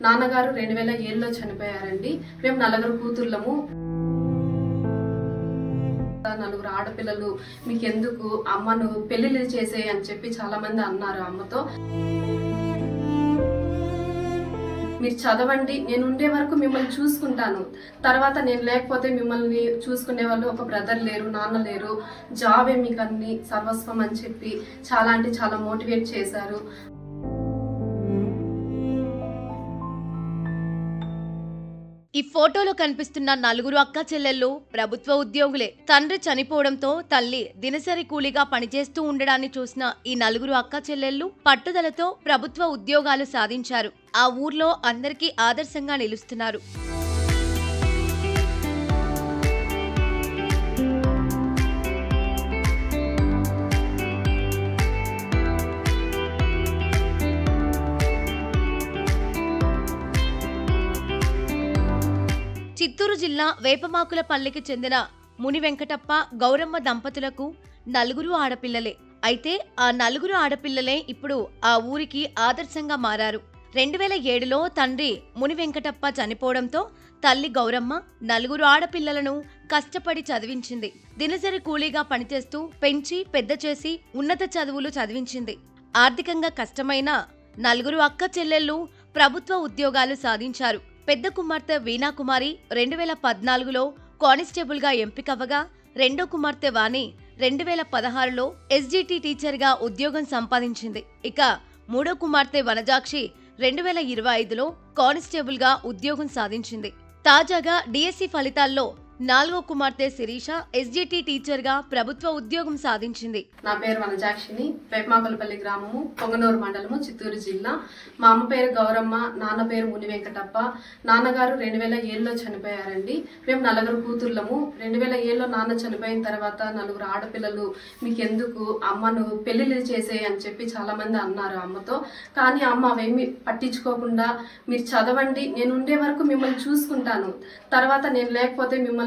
నాన్నగారు 2007లో చనిపోయారండి. మేము నలుగురు కూతుర్లము. నలుగురు ఆడపిల్లలు, మీకెందుకు అమ్మను పెళ్లిళ్ళు చేసేయి అని చెప్పి చాలా మంది అన్నారు అమ్మతో. మీరు చదవండి, నేను ఉండే వరకు మిమ్మల్ని చూసుకుంటాను, తర్వాత నేను లేకపోతే మిమ్మల్ని చూసుకునే వాళ్ళు ఒక బ్రదర్ లేరు, నాన్న లేరు, జాబే మీకు అన్ని సర్వస్వం అని చెప్పి చాలా అంటే చాలా మోటివేట్ చేశారు. ఈ ఫోటోలో కనిపిస్తున్న నలుగురు అక్క చెల్లెళ్ళు ప్రభుత్వ ఉద్యోగులే. తండ్రి చనిపోవడంతో తల్లి దినసరి కూలీగా పనిచేస్తూ ఉండడాన్ని చూసిన ఈ నలుగురు అక్క చెల్లెళ్ళు పట్టుదలతో ప్రభుత్వ ఉద్యోగాలు సాధించారు. ఆ ఊర్లో అందరికీ ఆదర్శంగా నిలుస్తున్నారు. చిత్తూరు జిల్లా వేపమాకులపల్లికి చెందిన ముని వెంకటప్ప, గౌరమ్మ దంపతులకు నలుగురు ఆడపిల్లలే. అయితే ఆ నలుగురు ఆడపిల్లలే ఇప్పుడు ఆ ఊరికి ఆదర్శంగా మారారు. 2007లో తండ్రి ముని వెంకటప్ప చనిపోవడంతో తల్లి గౌరమ్మ నలుగురు ఆడపిల్లలను కష్టపడి చదివించింది. దినసరి కూలీగా పనిచేస్తూ పెంచి పెద్ద చేసి ఉన్నత చదువులు చదివించింది. ఆర్థికంగా కష్టమైన నలుగురు అక్క చెల్లెళ్ళు ప్రభుత్వ ఉద్యోగాలు సాధించారు. పెద్ద కుమార్తె వీణాకుమారి 2014లో కానిస్టేబుల్గా ఎంపికవ్వగా, రెండో కుమార్తె వాణి 2016లో ఎస్జిటి టీచర్గా ఉద్యోగం సంపాదించింది. ఇక మూడో కుమార్తె వనజాక్షి 2025లో కానిస్టేబుల్గా ఉద్యోగం సాధించింది. తాజాగా డిఎస్సి ఫలితాల్లో నాలుగో కుమార్తె శిరీష ఎస్జిటి టీచర్గా ప్రభుత్వ ఉద్యోగం సాధించింది. నా పేరు వనజాక్షిని, వేపమాకులపల్లి గ్రామము, పొంగనూరు మండలము, చిత్తూరు జిల్లా. మా అమ్మ పేరు గౌరమ్మ, నాన్న పేరు ముని వెంకటప్ప. నాన్నగారు 2007లో చనిపోయారండి. మేము నలుగురు కూతుర్లము. 2007లో నాన్న చనిపోయిన తర్వాత నలుగురు ఆడపిల్లలు, మీకెందుకు అమ్మను పెళ్లిళ్ళు చేసేయి అని చెప్పి చాలా మంది అన్నారు అమ్మతో. కానీ అమ్మ అవేమి పట్టించుకోకుండా, మీరు చదవండి, నేను ఉండే వరకు మిమ్మల్ని చూసుకుంటాను, తర్వాత నేను లేకపోతే మిమ్మల్ని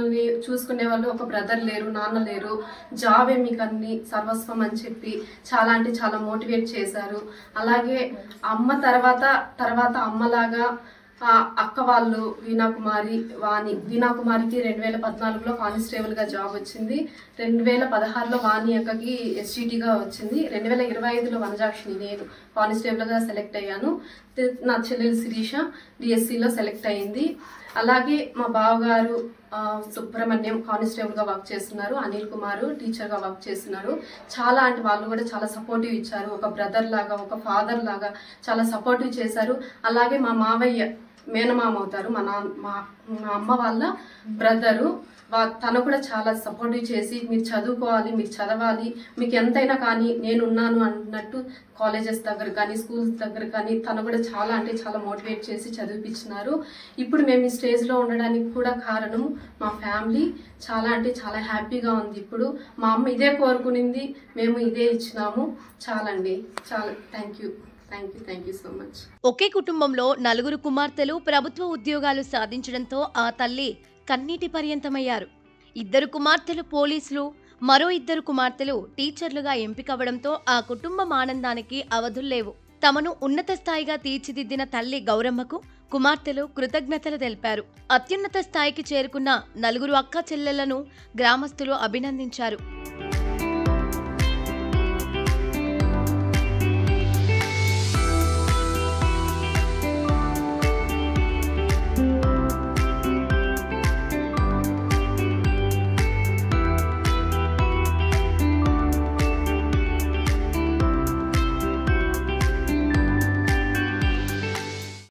చూసుకునే వాళ్ళు ఒక బ్రదర్ లేరు, నాన్న లేరు, జాబే మీకు అన్ని సర్వస్వం అని చెప్పి చాలా అంటే చాలా మోటివేట్ చేశారు. అలాగే అమ్మ తర్వాత అమ్మలాగా అక్క వాళ్ళు వీణాకుమారి, వాణి. వీణాకుమారికి 2014లో కానిస్టేబుల్గా జాబ్ వచ్చింది. 2016లో వాణి అక్కకి ఎస్జిటిగా వచ్చింది. 2025లో వనజాక్షిని నేను కానిస్టేబుల్గా సెలెక్ట్ అయ్యాను. నా చెల్లెలు శిరీష డిఎస్సిలో సెలెక్ట్ అయింది. అలాగే మా బావగారు సుబ్రహ్మణ్యం కానిస్టేబుల్గా వర్క్ చేస్తున్నారు. అనిల్ కుమార్ టీచర్గా వర్క్ చేస్తున్నారు. చాలా అంటే వాళ్ళు కూడా చాలా సపోర్టివ్ ఇచ్చారు. ఒక బ్రదర్ లాగా, ఒక ఫాదర్ లాగా చాలా సపోర్టివ్ చేశారు. అలాగే మా మావయ్య మేనమామ అవుతారు, మా అమ్మ వాళ్ళ బ్రదరు, తను కూడా చాలా సపోర్టివ్ చేసి, మీరు చదువుకోవాలి, మీరు చదవాలి, మీకు ఎంతైనా కానీ నేనున్నాను అన్నట్టు కాలేజెస్ దగ్గర కానీ స్కూల్స్ దగ్గర కానీ తను కూడా చాలా అంటే చాలా మోటివేట్ చేసి చదివిపించినారు. ఇప్పుడు మేము ఈ స్టేజ్లో ఉండడానికి కూడా కారణం మా ఫ్యామిలీ. చాలా అంటే చాలా హ్యాపీగా ఉంది. ఇప్పుడు మా అమ్మ ఇదే కోరుకునింది, మేము ఇదే ఇచ్చినాము. చాలండి, చాలా థ్యాంక్ యూ సో మచ్. ఒకే కుటుంబంలో నలుగురు కుమార్తెలు ప్రభుత్వ ఉద్యోగాలు సాధించడంతో ఆ తల్లి కన్నీటి పర్యంతమయ్యారు. ఇద్దరు కుమార్తెలు పోలీసులు, మరో ఇద్దరు కుమార్తెలు టీచర్లుగా ఎంపికవ్వడంతో ఆ కుటుంబం ఆనందానికి అవధుల్లేవు. తమను ఉన్నత స్థాయిగా తీర్చిదిద్దిన తల్లి గౌరమ్మకు కుమార్తెలు కృతజ్ఞతలు తెలిపారు. అత్యున్నత స్థాయికి చేరుకున్న నలుగురు అక్క చెల్లెళ్లను గ్రామస్తులు అభినందించారు.